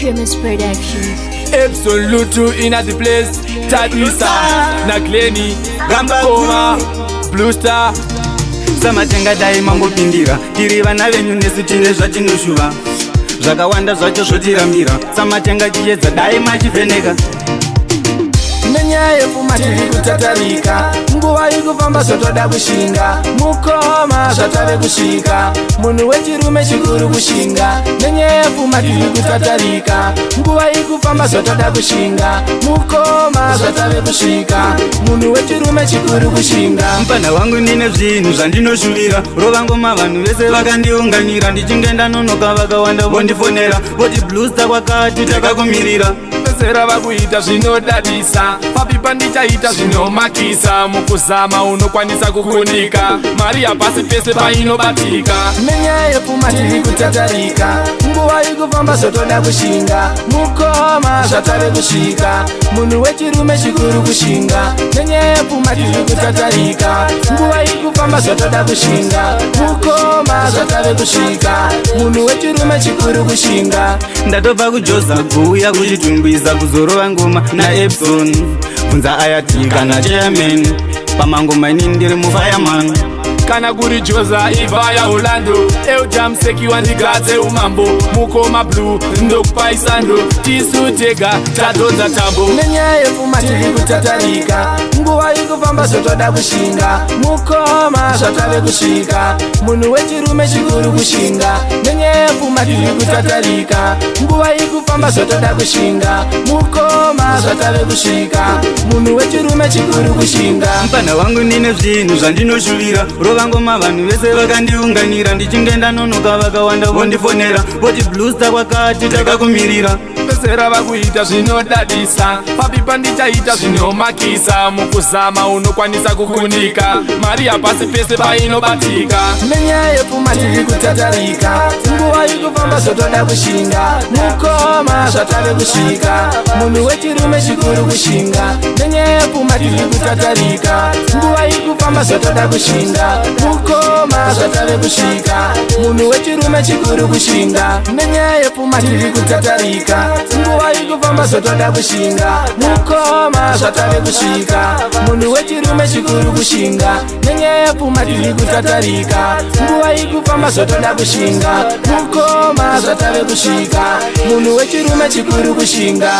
Dreamers Productions. Absolute in the place. Tadisa, Nakleni, Gambakoma, Blue Star. Samatenga daima ngopindira tiri vana venyu nesu tine zvatinoshuva zvakawanda zvacho zvotirambira samatenga chiedza daima chivheneka nenyaya yepfuma tiri kutatarika nguva ikufamba zvotoda kushinga mukoma zvatave kusvika munhu wechirume chikuru kushinga nenyaya yepfuma tiri kutatarika nguva ikufamba zvotoda kushinga mukoma zvatave kusvika munhu wechirume chikuru kushinga mupana wangu nine zvinhu zvandinoshuvira rovangoma vanhu vese vakandiunganira ndichinge ndanonoka vakawanda vondifonera voti Blue Star kwakati takakumirira pezera vakuita zvinodadisa papipa ndichaita zvinomakisa mukuzama unokwanisa kukunika mari yapasi pese painobatika nenyaya yepfuma tiri kutatarika nguva ikufamba zvotoda kushinga mukoma zvatave kusvika munhu wechirume chikuru kushinga nenyaya yepfuma tiri kutatarika nguva ikufamba zvotoda kushinga mukoma zvatave kusvika munhu wechirume chikuru kushinga ndatobva kujoza kuuya kuchitumbisa kuzorova ngoma naEpson bvunza ayati kana chairman pamangoma ini ndiri mufireman kana kuri joza ivaya Orlando eujamseki wandigadze umambo mukoma Blue ndokupaisando tisutega tadodza tambo nenyaya yepfuma tiri kutatarika nguva ikufamba zvotoda kushinga mukoma zvatave kusvika munhu wechirume chikuru kushinga nenyaya yepfuma tiri kutatarika nguva ikufamba zvotoda kushinga mukoma zvatave kusvika munhu wechirume chikuru kushinga mupana wangu nine zvinhu zvandinoshuvira rovangoma vanhu vese vakandiunganira ndichinge ndanonoka vakawanda vondifonera voti Blue Star kwakati takakumirira pezera vakuita zvinodadisa papipa ndichaita zvinomakisa mukuzama unokwanisa kukunika mari yapasi pese painobatika nenyaya yepfuma tiri kutatarika nguva ikufamba zvotoda kushinga mukoma zvatave kusvika munhu wechirume chikuru kushinga nenyaya yepfuma tiri kutatarika nguva ikufamba zvotoda kushinga mukoma zvatave kusvika munhu wechirume chikuru kushinga nenyaya yepfuma tiri kutatarika nguva ikufamba zvotoda kushinga mukoma zvatave kusvika munhu wechirume chikuru kushinga nenyaya yepfuma tiri kutatarika nguva ikufamba zvotoda kushinga mukoma zvatave kusvika munhu wechirume chikuru kushinga